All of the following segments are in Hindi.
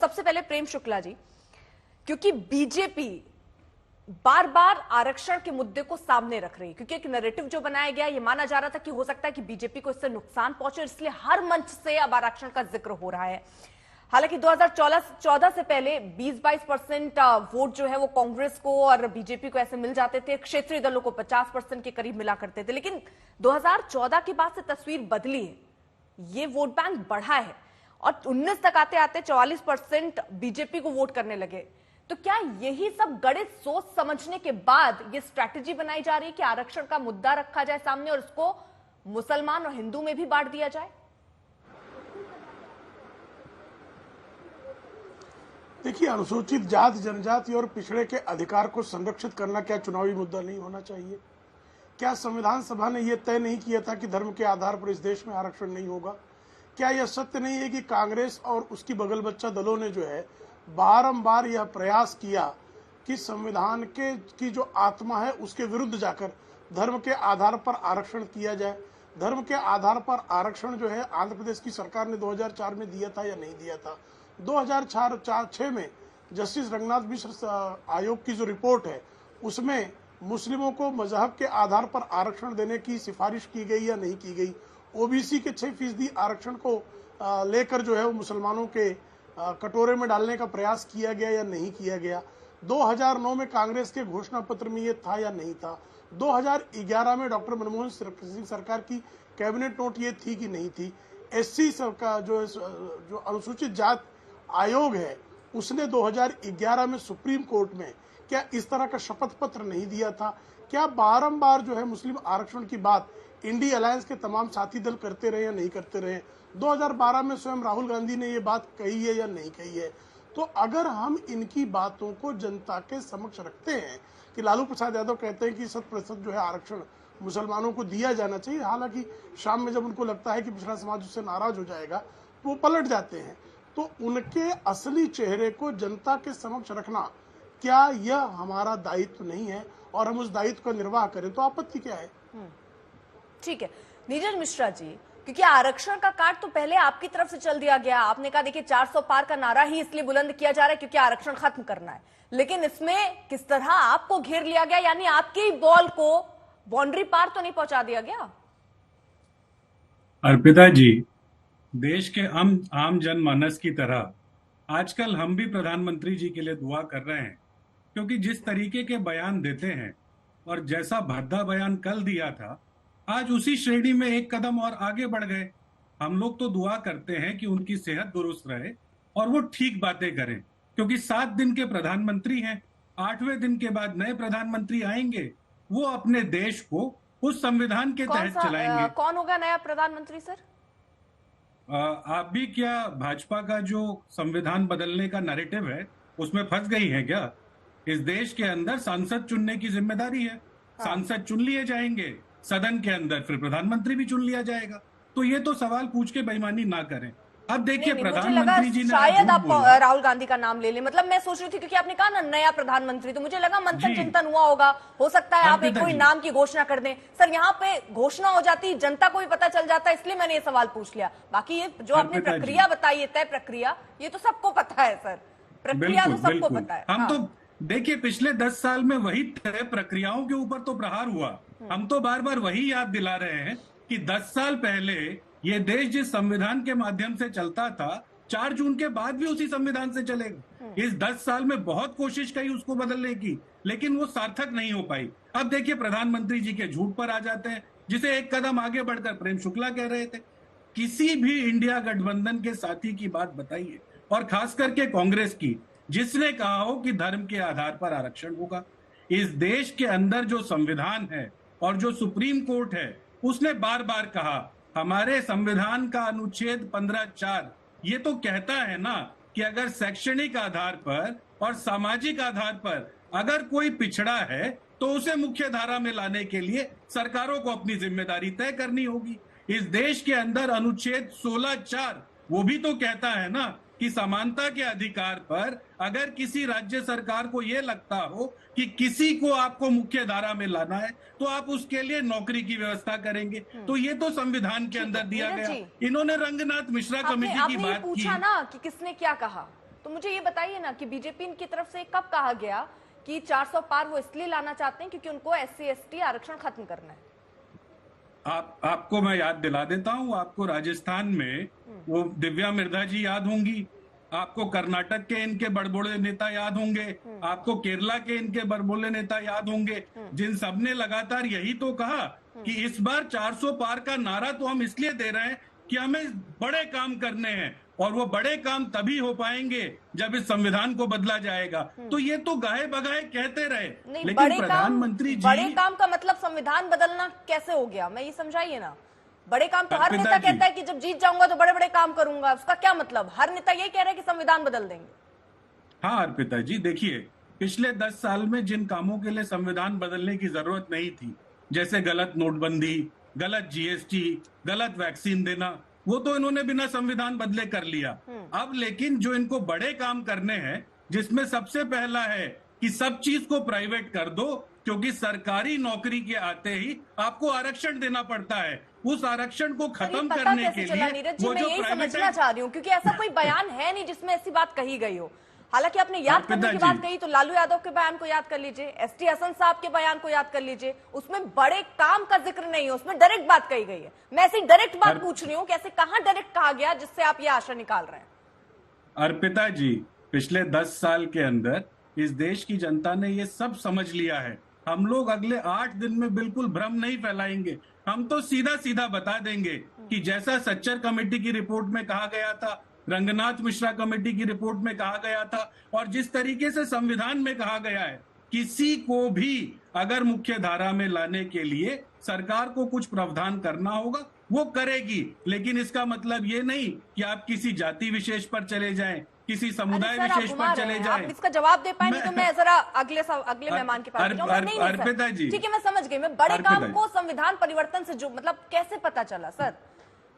सबसे पहले प्रेम शुक्ला जी, क्योंकि बीजेपी बार बार आरक्षण के मुद्दे को सामने रख रही है, क्योंकि एक नैरेटिव जो बनाया गया, ये माना जा रहा था कि हो सकता है कि बीजेपी को इससे नुकसान पहुंचे, इसलिए हर मंच से अब आरक्षण का जिक्र हो रहा है। हालांकि 2014 से पहले 20-22% वोट जो है वो कांग्रेस को और बीजेपी को ऐसे मिल जाते थे, क्षेत्रीय दलों को 50% के करीब मिला करते थे। लेकिन 2014 के बाद से तस्वीर बदली है, ये वोट बैंक बढ़ा है और 19 तक आते आते 44% बीजेपी को वोट करने लगे। तो क्या यही सब गणित सोच समझने के बाद ये स्ट्रैटेजी बनाई जा रही है कि आरक्षण का मुद्दा रखा जाए सामने और इसको मुसलमान और हिंदू में भी बांट दिया जाए? देखिए, अनुसूचित जाति, जनजाति और पिछड़े के अधिकार को संरक्षित करना क्या चुनावी मुद्दा नहीं होना चाहिए? क्या संविधान सभा ने यह तय नहीं किया था कि धर्म के आधार पर इस देश में आरक्षण नहीं होगा? क्या यह सत्य नहीं है कि कांग्रेस और उसकी बगल बच्चा दलों ने जो है बारंबार यह प्रयास किया कि संविधान की जो आत्मा है उसके विरुद्ध जाकर धर्म के आधार पर आरक्षण किया जाए? धर्म के आधार पर आरक्षण जो है आंध्र प्रदेश की सरकार ने 2004 में दिया था या नहीं दिया था? 2006 में जस्टिस रंगनाथ मिश्र आयोग की जो रिपोर्ट है उसमें मुस्लिमों को मजहब के आधार पर आरक्षण देने की सिफारिश की गई या नहीं की गई? ओबीसी के 6% आरक्षण को लेकर जो है वो मुसलमानों के कटोरे में डालने का प्रयास किया गया या नहीं किया गया? 2009 में कांग्रेस के घोषणा पत्र में ये था या नहीं था? 2011 में डॉक्टर मनमोहन सिंह सरकार की कैबिनेट नोट ये थी कि नहीं थी? एससी सरकार जो अनुसूचित जात आयोग है उसने 2011 में सुप्रीम कोर्ट में क्या इस तरह का शपथ पत्र नहीं दिया था? क्या बारंबार जो है मुस्लिम आरक्षण की बात इंडी अलायंस के तमाम साथी दल करते रहे या नहीं करते रहे? 2012 में स्वयं राहुल गांधी ने ये बात कही है या नहीं कही है? तो अगर हम इनकी बातों को जनता के समक्ष रखते हैं कि लालू प्रसाद यादव कहते हैं कि 100% जो है आरक्षण मुसलमानों को दिया जाना चाहिए, हालांकि शाम में जब उनको लगता है कि पिछड़ा समाज उससे नाराज हो जाएगा तो वो पलट जाते हैं, तो उनके असली चेहरे को जनता के समक्ष रखना क्या यह हमारा दायित्व नहीं है? और हम उस दायित्व का निर्वाह करें तो आपत्ति क्या है? ठीक है नीरज मिश्रा जी, क्योंकि आरक्षण का कार्ड तो पहले आपकी तरफ से चल दिया गया। आपने कहा देखिए 400 पार का नारा ही इसलिए बुलंद किया जा रहा है क्योंकि आरक्षण खत्म करना है, लेकिन इसमें किस तरह आपको घेर लिया गया, यानी आपकी बॉल को बाउंड्री पार तो नहीं पहुंचा दिया गया? अर्पिता जी, देश के आम जनमानस की तरह आजकल हम भी प्रधानमंत्री जी के लिए दुआ कर रहे हैं, क्योंकि जिस तरीके के बयान देते हैं और जैसा भद्दा बयान कल दिया था, आज उसी श्रेणी में एक कदम और आगे बढ़ गए। हम लोग तो दुआ करते हैं कि उनकी सेहत दुरुस्त रहे और वो ठीक बातें करें, क्योंकि 7 दिन के प्रधानमंत्री हैं। 8वें दिन के बाद नए प्रधानमंत्री आएंगे, वो अपने देश को उस संविधान के तहत चलाएंगे। कौन होगा नया प्रधानमंत्री सर? आप भी क्या भाजपा का जो संविधान बदलने का नैरेटिव है उसमें फंस गई है क्या? इस देश के अंदर सांसद चुनने की जिम्मेदारी है। सांसद चुन लिए जाएंगे, सदन के अंदर फिर प्रधानमंत्री भी चुन लिया जाएगा। तो ये तो सवाल पूछ के बेईमानी ना करें। अब देखिए, प्रधानमंत्री जी ने शायद आप राहुल गांधी का नाम ले लें, मतलब मैं सोच रही थी क्योंकि आपने कहा ना नया प्रधानमंत्री, तो मुझे लगा मंथन चिंतन हुआ होगा, हो सकता है आप एक कोई नाम की घोषणा कर दें। सर यहाँ पे घोषणा हो जाती, जनता को भी पता चल जाता, इसलिए मैंने ये सवाल पूछ लिया। बाकी ये जो आपने प्रक्रिया बताई है, तय प्रक्रिया, ये तो सबको पता है सर, प्रक्रिया तो सबको पता है। हम तो देखिए पिछले 10 साल में वही तय प्रक्रियाओं के ऊपर तो प्रहार हुआ। हम तो बार बार वही याद दिला रहे हैं कि 10 साल पहले ये देश जिस संविधान के माध्यम से चलता था, 4 जून के बाद भी उसी संविधान से चलेगा। इस 10 साल में बहुत कोशिश की उसको बदलने की, लेकिन वो सार्थक नहीं हो पाई। अब देखिए प्रधानमंत्री जी के झूठ पर आ जाते हैं, जिसे एक कदम आगे बढ़कर प्रेम शुक्ला कह रहे थे। किसी भी इंडिया गठबंधन के साथी की बात बताइए, और खास करके कांग्रेस की, जिसने कहा हो कि धर्म के आधार पर आरक्षण होगा। इस देश के अंदर जो संविधान है और जो सुप्रीम कोर्ट है, उसने बार बार कहा, हमारे संविधान का अनुच्छेद 15(4) ये तो कहता है ना कि अगर शैक्षणिक आधार पर और सामाजिक आधार पर अगर कोई पिछड़ा है तो उसे मुख्य धारा में लाने के लिए सरकारों को अपनी जिम्मेदारी तय करनी होगी। इस देश के अंदर अनुच्छेद 16(4) वो भी तो कहता है ना कि समानता के अधिकार पर अगर किसी राज्य सरकार को यह लगता हो कि किसी को आपको मुख्य धारा में लाना है तो आप उसके लिए नौकरी की व्यवस्था करेंगे। तो ये तो संविधान के अंदर दिया गया। इन्होंने रंगनाथ मिश्रा कमेटी की बात पूछा ना कि किसने क्या कहा, तो मुझे ये बताइए ना कि बीजेपी की तरफ से कब कहा गया कि 400 पार वो इसलिए लाना चाहते हैं क्योंकि उनको SC ST आरक्षण खत्म करना है? आपको मैं याद दिला देता हूं, आपको राजस्थान में वो दिव्या मिर्धा जी याद होंगी, आपको कर्नाटक के इनके बड़बोड़े नेता याद होंगे, आपको केरला के इनके बड़बोड़े नेता याद होंगे, जिन सबने लगातार यही तो कहा कि इस बार 400 पार का नारा तो हम इसलिए दे रहे हैं कि हमें बड़े काम करने हैं और वो बड़े काम तभी हो पाएंगे जब इस संविधान को बदला जाएगा। तो ये तो गाहे बगाहे कहते रहे, लेकिन प्रधानमंत्री जी, बड़े काम का मतलब संविधान बदलना कैसे हो गया? मैं ये समझाइए ना। बड़े काम तो हर नेता कहता है कि जब जीत जाऊंगा तो बड़े बड़े काम करूंगा, उसका क्या मतलब? हर नेता यही कह रहा है कि संविधान बदल देंगे। हाँ अर्पिता जी, देखिए पिछले 10 साल में जिन कामों के लिए संविधान बदलने की जरूरत नहीं थी, जैसे गलत नोटबंदी, गलत GST, गलत वैक्सीन देना, वो तो इन्होंने बिना संविधान बदले कर लिया। अब लेकिन जो इनको बड़े काम करने हैं, जिसमें सबसे पहला है कि सब चीज को प्राइवेट कर दो, क्योंकि सरकारी नौकरी के आते ही आपको आरक्षण देना पड़ता है। उस आरक्षण को खत्म करने के लिए वो जो समझना चाह रही हूँ, क्योंकि ऐसा कोई बयान है नहीं जिसमें ऐसी बात कही गई हो। हालांकि आपने याद करने की बात कही तो लालू यादव के बयान को याद कर लीजिए, ST हसन साहब के बयान को याद कर लीजिए, उसमें बड़े काम का जिक्र नहीं है, उसमें डायरेक्ट बात कही गई है। मैं ऐसी डायरेक्ट बात पूछ रही हूँ कि ऐसे कहां डायरेक्ट कहा गया जिससे आप ये आशा निकाल रहे हैं? अर्पिता जी, पिछले 10 साल के अंदर इस देश की जनता ने ये सब समझ लिया है। हम लोग अगले 8 दिन में बिल्कुल भ्रम नहीं फैलाएंगे। हम तो सीधा सीधा बता देंगे कि जैसा सच्चर कमेटी की रिपोर्ट में कहा गया था, रंगनाथ मिश्रा कमेटी की रिपोर्ट में कहा गया था, और जिस तरीके से संविधान में कहा गया है, किसी को भी अगर मुख्य धारा में लाने के लिए सरकार को कुछ प्रावधान करना होगा, वो करेगी। लेकिन इसका मतलब ये नहीं कि आप किसी जाति विशेष पर चले जाएं, किसी समुदाय विशेष पर चले जाएं। आप इसका जवाब दे पाएंगे तो मैं जरा अगले मेहमान के पास जाऊंगा। अर्पिता जी, ठीक है, मैं समझ गई। मैं बड़े काम को संविधान परिवर्तन से जो मतलब कैसे पता चला सर?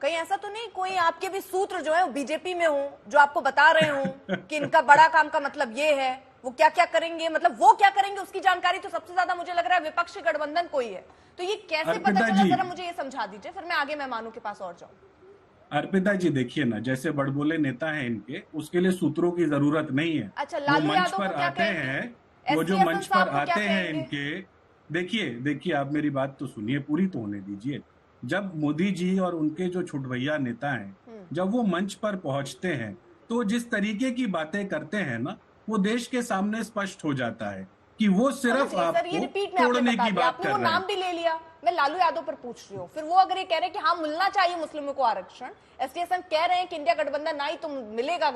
कहीं ऐसा तो नहीं कोई आपके भी सूत्र जो है वो बीजेपी में हो, जो आपको बता रहे हो कि इनका बड़ा काम का मतलब ये है, वो क्या क्या करेंगे, मतलब वो क्या करेंगे उसकी जानकारी तो सबसे ज्यादा मुझे लग रहा है विपक्षी गठबंधन को ही है। तो ये कैसे पता चला, जरा मुझे ये समझा दीजिए, फिर मैं आगे मेहमानों के पास और जाऊं। अर्पिता जी देखिए ना, जैसे बड़बोले नेता हैं इनके, उसके लिए सूत्रों की जरूरत नहीं है। अच्छा, लालू यादव पर आते हैं, वो जो मंच पर आते हैं इनके, देखिए आप मेरी बात तो सुनिए, पूरी तो होने दीजिए। जब मोदी जी और उनके जो छुटभैया नेता हैं, जब वो मंच पर पहुंचते हैं तो जिस तरीके की बातें करते हैं ना, वो देश के सामने स्पष्ट हो जाता है कि वो सिर्फ आपको तोड़ने की बात कर रहे हैं। नाम भी ले लिया, मैं लालू यादव पर पूछ रही हूँ। फिर वो अगर ये कह रहे हैं कि हाँ मिलना चाहिए मुस्लिमों को आरक्षण, ST हसन कह रहे हैं कि इंडिया गठबंधन आई तो मिलेगा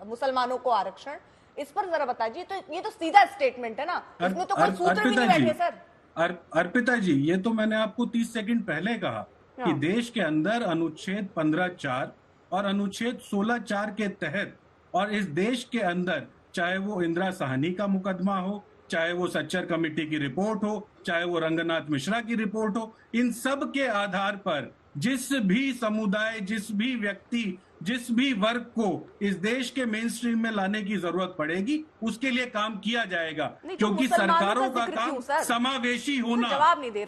मुसलमानों को आरक्षण, इस पर जरा बताइए। तो ये तो सीधा स्टेटमेंट है ना, इसमें तो कोई सूत्र भी नहीं बैठे सर। अर्पिता जी, ये तो मैंने आपको 30 सेकंड पहले कहा कि देश के अंदर अनुच्छेद 15(4) और अनुच्छेद 16(4) के तहत, और इस देश के अंदर चाहे वो इंदिरा साहनी का मुकदमा हो, चाहे वो सच्चर कमेटी की रिपोर्ट हो, चाहे वो रंगनाथ मिश्रा की रिपोर्ट हो, इन सब के आधार पर जिस भी समुदाय, जिस भी व्यक्ति, जिस भी वर्ग को इस देश के मेन स्ट्रीम में लाने की जरूरत पड़ेगी, उसके लिए काम किया जाएगा। क्योंकि सरकारों का काम समावेशी होना,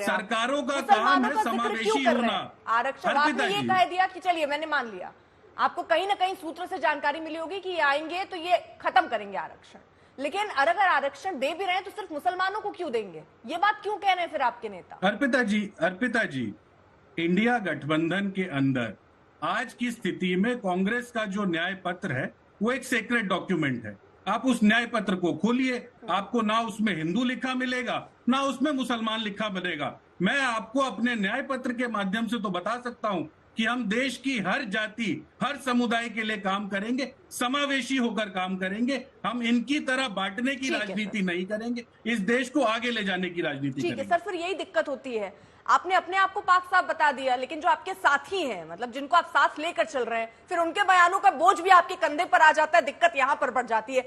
सरकारों का काम है समावेशी होना। आरक्षण आपने ये कह दिया कि चलिए मैंने मान लिया, आपको कहीं ना कहीं सूत्र से जानकारी मिली होगी कि ये आएंगे तो ये खत्म करेंगे आरक्षण, लेकिन अगर आरक्षण दे भी रहे हैं तो सिर्फ मुसलमानों को क्यों देंगे? ये बात क्यों कह रहे हैं फिर आपके नेता? अर्पिता जी, इंडिया गठबंधन के अंदर आज की स्थिति में कांग्रेस का जो न्याय पत्र है वो एक सीक्रेट डॉक्यूमेंट है। आप उस न्याय पत्र को खोलिए, आपको ना उसमें हिंदू लिखा मिलेगा, ना उसमें मुसलमान लिखा मिलेगा। मैं आपको अपने न्याय पत्र के माध्यम से तो बता सकता हूं कि हम देश की हर जाति, हर समुदाय के लिए काम करेंगे, समावेशी होकर काम करेंगे। हम इनकी तरह बांटने की राजनीति नहीं करेंगे, इस देश को आगे ले जाने की राजनीति करेंगे। ठीक है सर, फिर यही दिक्कत होती है, आपने अपने आप को पाक साफ बता दिया, लेकिन जो आपके साथी हैं, मतलब जिनको आप साथ लेकर चल रहे हैं, फिर उनके बयानों का बोझ भी आपके कंधे पर आ जाता है, दिक्कत यहां पर बढ़ जाती है।